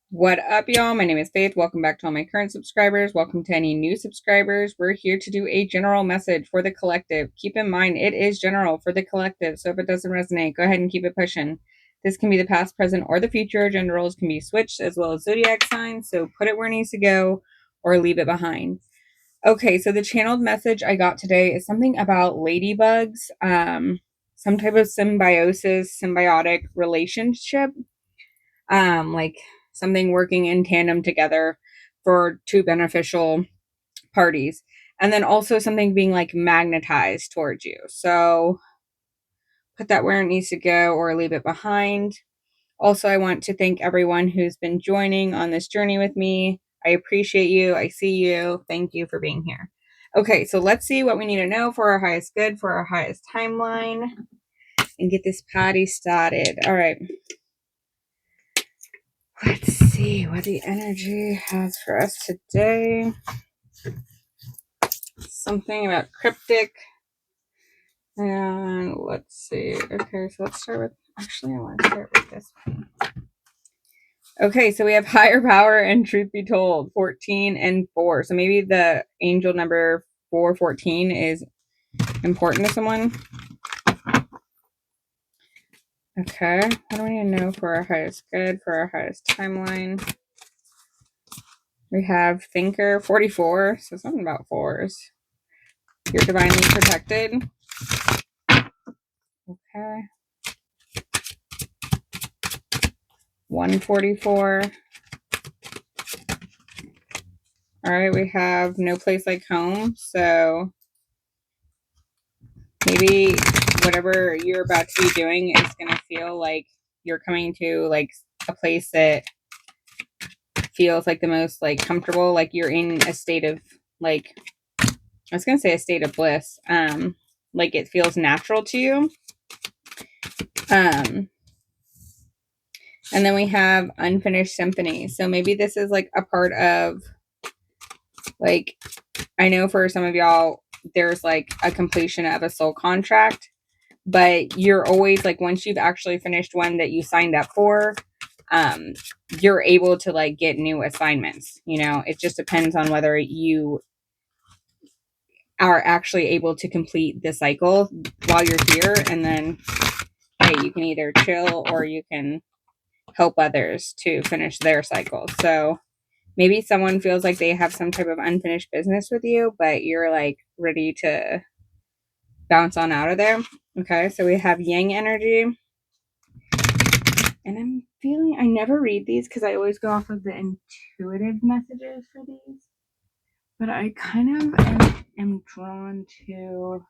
What up, y'all? My name is Faith. Welcome back to all my current subscribers. Welcome to any new subscribers. We're here to do a general message for the collective. Keep in mind, it is general for the collective. So if it doesn't resonate, go ahead and keep it pushing. This can be the past, present, or the future. Gender roles can be switched as well as zodiac signs. So put it where it needs to go or leave it behind. Okay, so the channeled message I got today is something about ladybugs, some type of symbiotic relationship, like something working in tandem together for two beneficial parties. And then also something being like magnetized towards you. So put that where it needs to go or leave it behind. Also, I want to thank everyone who's been joining on this journey with me. I appreciate you. I see you. Thank you for being here. Okay, so let's see what we need to know for our highest good, for our highest timeline, and get this party started. All right. Let's see what the energy has for us today. Something about cryptic. And let's see. Okay, so let's start with, actually, I want to start with this one. Okay, so we have higher power and truth be told, 14 and 4. So maybe the angel number 414 is important to someone. Okay, what do we need to know for our highest good, for our highest timeline? We have thinker 44, so something about fours. You're divinely protected. Okay. 144. All right, we have no place like home. So maybe whatever you're about to be doing is going to feel like you're coming to like a place that feels like the most like comfortable, like you're in a state of like, I was going to say a state of bliss. Like it feels natural to you. And then we have unfinished symphony. So maybe this is like a part of, like, I know for some of y'all, there's like a completion of a soul contract, but you're always like, once you've actually finished one that you signed up for, you're able to like get new assignments. You know, it just depends on whether you are actually able to complete the cycle while you're here. And then, hey, you can either chill or you can help others to finish their cycle. So maybe someone feels like they have some type of unfinished business with you, but you're like ready to bounce on out of there. Okay, so we have yang energy. And I'm feeling, I never read these because I always go off of the intuitive messages for these. But I kind of am drawn to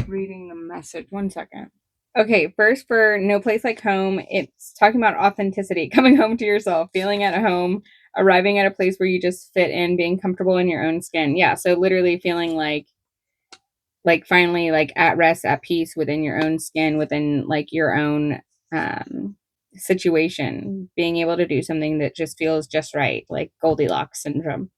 reading the message. One second. Okay, first for no place like home, it's talking about authenticity, coming home to yourself, feeling at home, arriving at a place where you just fit in, being comfortable in your own skin. Yeah, so literally feeling like finally like at rest, at peace within your own skin, within like your own situation, being able to do something that just feels just right, like Goldilocks syndrome.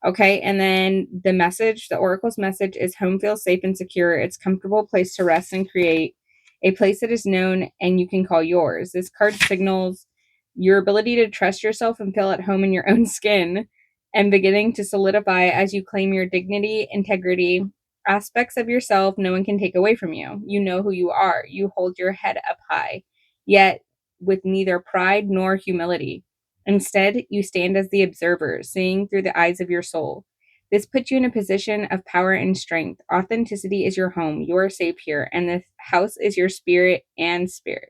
Okay, and then the message, the oracle's message is home feels safe and secure. It's a comfortable place to rest and create, a place that is known and you can call yours. This card signals your ability to trust yourself and feel at home in your own skin and beginning to solidify as you claim your dignity, integrity, aspects of yourself no one can take away from you. You know who you are. You hold your head up high, yet with neither pride nor humility. Instead, you stand as the observer, seeing through the eyes of your soul. This puts you in a position of power and strength. Authenticity is your home. You are safe here, and the house is your spirit and spirit.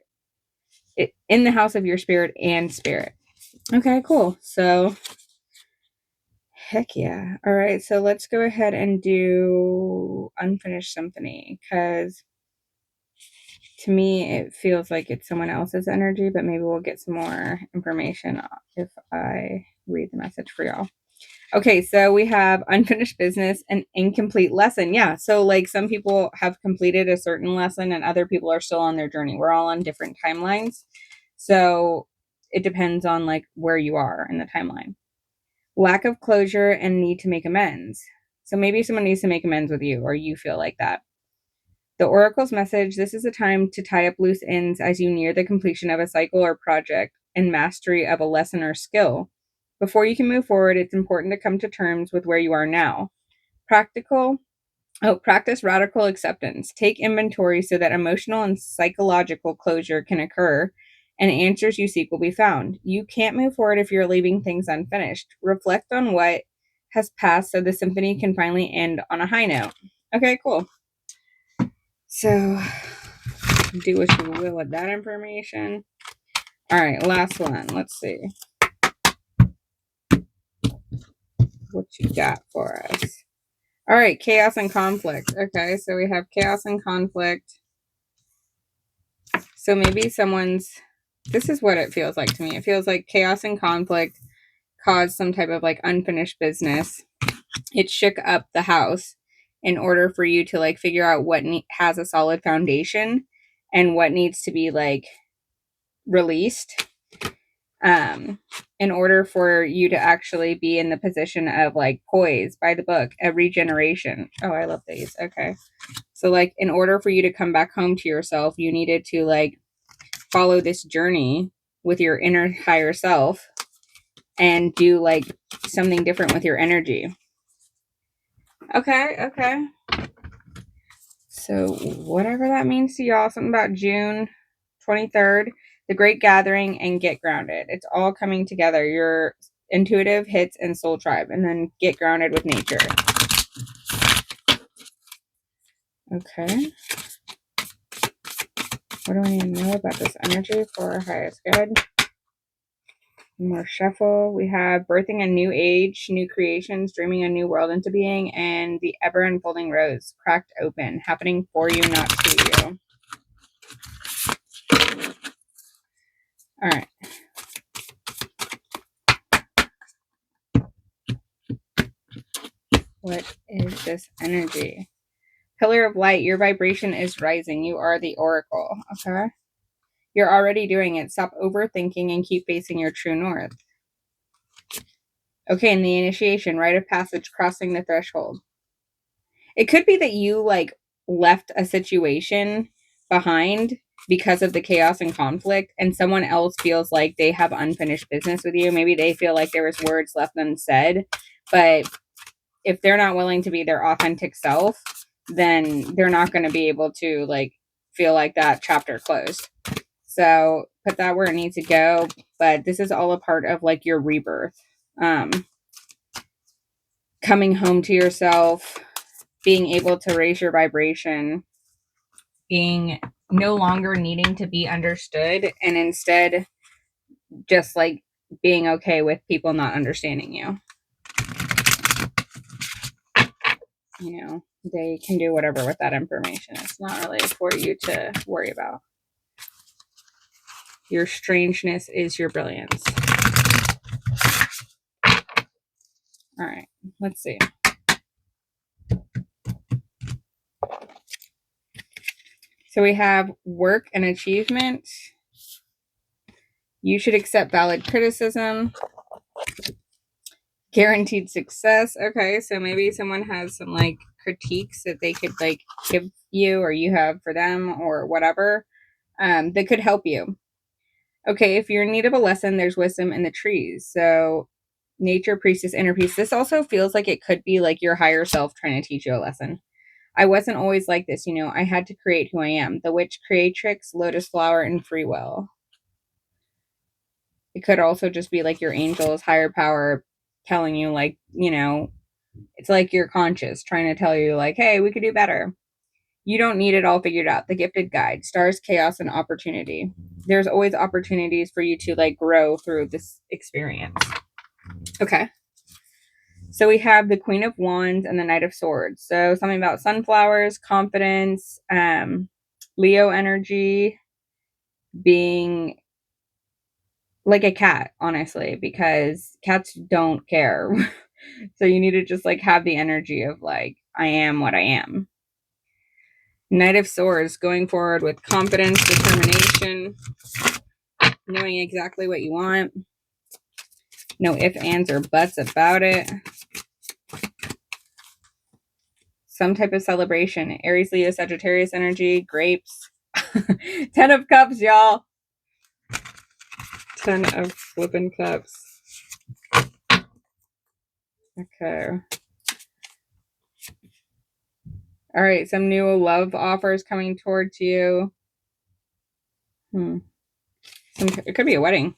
In the house of your spirit and spirit. Okay, cool. So, heck yeah. All right, so let's go ahead and do Unfinished Symphony, because to me, it feels like it's someone else's energy, but maybe we'll get some more information if I read the message for y'all. Okay, so we have unfinished business and incomplete lesson. Yeah, so like some people have completed a certain lesson and other people are still on their journey. We're all on different timelines. So it depends on like where you are in the timeline. Lack of closure and need to make amends. So maybe someone needs to make amends with you or you feel like that. The oracle's message, this is a time to tie up loose ends as you near the completion of a cycle or project. and mastery of a lesson or skill. Before you can move forward, it's important to come to terms with where you are now. Practice radical acceptance. Take inventory so that emotional and psychological closure can occur and answers you seek will be found. You can't move forward if you're leaving things unfinished. Reflect on what has passed so the symphony can finally end on a high note. Okay, cool. So, do what you will with that information. All right, last one. Let's see what you got for us. All right, chaos and conflict. Okay, so we have chaos and conflict. So maybe this is what it feels like to me. It feels like chaos and conflict caused some type of like unfinished business. It shook up the house in order for you to like figure out what has a solid foundation and what needs to be like released. In order for you to actually be in the position of like poise by the book, a regeneration. Oh, I love these. Okay. So like in order for you to come back home to yourself, you needed to like follow this journey with your inner higher self and do like something different with your energy. Okay. So whatever that means to y'all, something about June 23rd, the Great Gathering, and Get Grounded. It's all coming together. Your intuitive hits and soul tribe, and then get grounded with nature. Okay. What do we need to know about this energy for our highest good? More shuffle. We have birthing a new age, new creations, dreaming a new world into being, and the ever unfolding rose, cracked open, happening for you, not to you. All right. What is this energy? Pillar of light, your vibration is rising. You are the oracle. Okay. You're already doing it. Stop overthinking and keep facing your true north. Okay, and the initiation, rite of passage, crossing the threshold. It could be that you like left a situation behind because of the chaos and conflict, and someone else feels like they have unfinished business with you. Maybe they feel like there was words left unsaid, but if they're not willing to be their authentic self, then they're not going to be able to like feel like that chapter closed. So put that where it needs to go. But this is all a part of like your rebirth. Coming home to yourself, being able to raise your vibration, being no longer needing to be understood, and instead just like being okay with people not understanding you. You know, they can do whatever with that information. It's not really for you to worry about. Your strangeness is your brilliance. All right, let's see. So we have work and achievement. You should accept valid criticism. Guaranteed success. Okay, so maybe someone has some like critiques that they could like give you or you have for them or whatever that could help you. Okay, if you're in need of a lesson, there's wisdom in the trees. So nature, priestess, inner peace. This also feels like it could be like your higher self trying to teach you a lesson. I wasn't always like this, you know. I had to create who I am. The witch, creatrix, lotus flower, and free will. It could also just be like your angels, higher power telling you like, you know, it's like your conscious trying to tell you like, hey, we could do better. You don't need it all figured out. The gifted guide, stars, chaos, and opportunity. There's always opportunities for you to like grow through this experience. Okay. So we have the Queen of Wands and the Knight of Swords. So something about sunflowers, confidence, Leo energy, being like a cat, honestly, because cats don't care. So you need to just like have the energy of like, I am what I am. Knight of Swords, going forward with confidence, determination, knowing exactly what you want. No ifs, ands, or buts about it. Some type of celebration. Aries, Leo, Sagittarius energy, grapes. 10 of Cups, y'all. Ten of flippin' cups. Okay. All right, some new love offers coming towards you. It could be a wedding,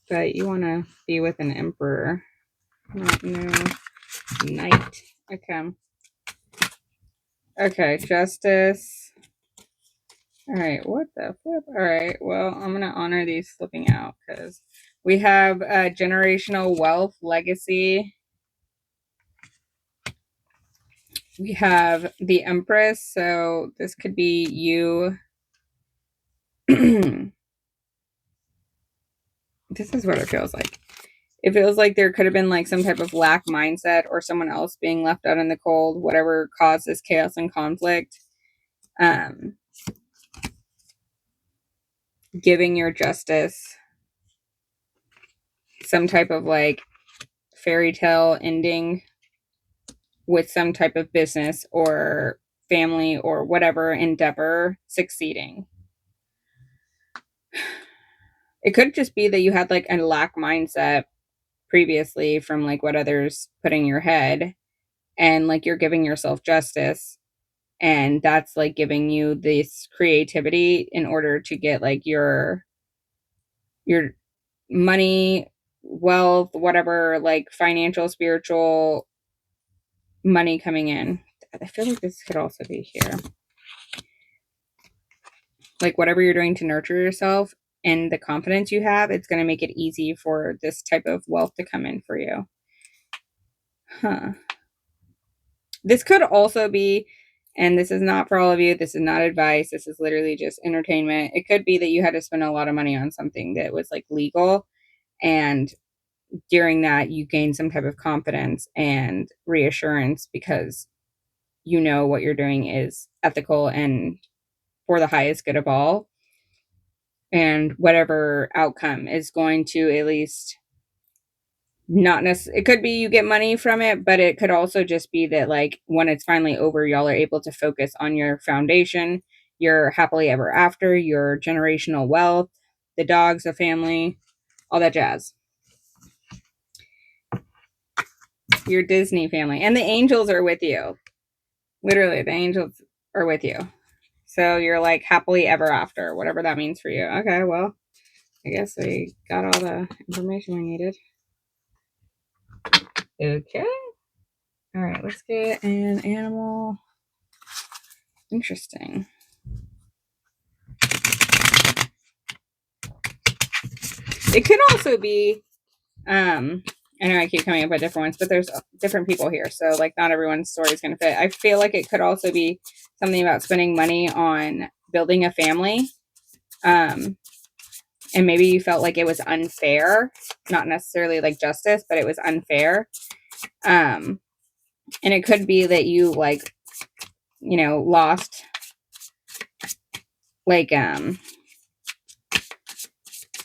but you want to be with an emperor, not no knight. Okay. Okay, justice. All right, what the flip? All right, well, I'm going to honor these flipping out because we have generational wealth, legacy. We have the Empress, so this could be you. This is what it feels like. It feels like there could have been like some type of lack mindset or someone else being left out in the cold, whatever caused this chaos and conflict. Giving your justice some type of like fairy tale ending with some type of business or family or whatever endeavor succeeding. It could just be that you had like a lack mindset previously from like what others put in your head, and like you're giving yourself justice, and that's like giving you this creativity in order to get like your money, wealth, whatever, like financial, spiritual money coming in. I feel like this could also be here. Like whatever you're doing to nurture yourself and the confidence you have, it's going to make it easy for this type of wealth to come in for you. This could also be, and this is not for all of you, this is not advice, this is literally just entertainment. It could be that you had to spend a lot of money on something that was like legal, and during that you gain some type of confidence and reassurance because you know what you're doing is ethical and for the highest good of all, and whatever outcome is going to at least not necessarily, it could be you get money from it, but it could also just be that like when it's finally over, y'all are able to focus on your foundation, your happily ever after, your generational wealth, the dogs, the family, all that jazz, your Disney family, and the angels are with you. Literally, the angels are with you. So you're like happily ever after, whatever that means for you. Okay, well, I guess we got all the information we needed. Okay. All right, let's get an animal. Interesting. It could also be, I know I keep coming up with different ones, but there's different people here. So like not everyone's story is going to fit. I feel like it could also be something about spending money on building a family. And maybe you felt like it was unfair, not necessarily like justice, but it was unfair. And it could be that you like, you know, lost like,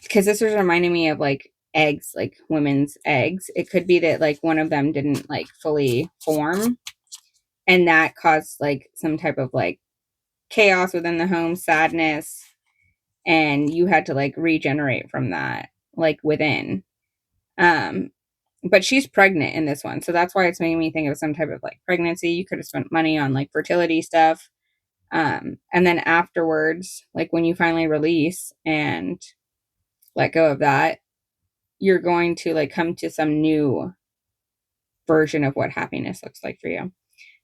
because this was reminding me of like eggs, like women's eggs. It could be that like one of them didn't like fully form, and that caused like some type of like chaos within the home, sadness, and you had to like regenerate from that like within. But she's pregnant in this one, so that's why it's making me think of some type of like pregnancy. You could have spent money on like fertility stuff, and then afterwards, like when you finally release and let go of that, you're going to like come to some new version of what happiness looks like for you.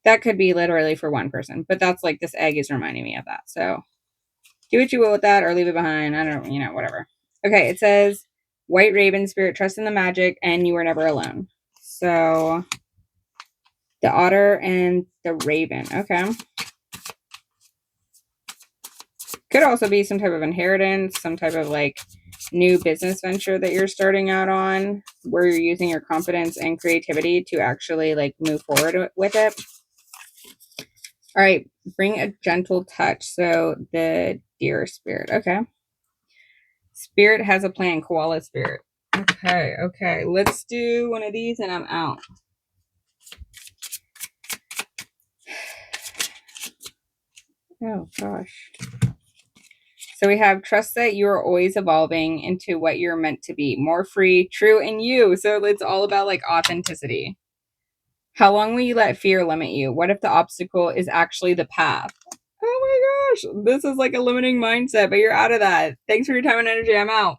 That could be literally for one person, but that's like this egg is reminding me of that. So do what you will with that or leave it behind. I don't, you know, whatever. Okay, it says White Raven spirit, trust in the magic, and you were never alone. So the otter and the raven. Okay. Could also be some type of inheritance, some type of like new business venture that you're starting out on where you're using your confidence and creativity to actually like move forward with it. All right, bring a gentle touch. So the deer spirit. Okay. Spirit has a plan, koala spirit. Okay. Let's do one of these and I'm out. Oh gosh. So we have trust that you are always evolving into what you're meant to be, more free, true, and you. So it's all about like authenticity. How long will you let fear limit you? What if the obstacle is actually the path? Oh my gosh, this is like a limiting mindset, but you're out of that. Thanks for your time and energy. I'm out.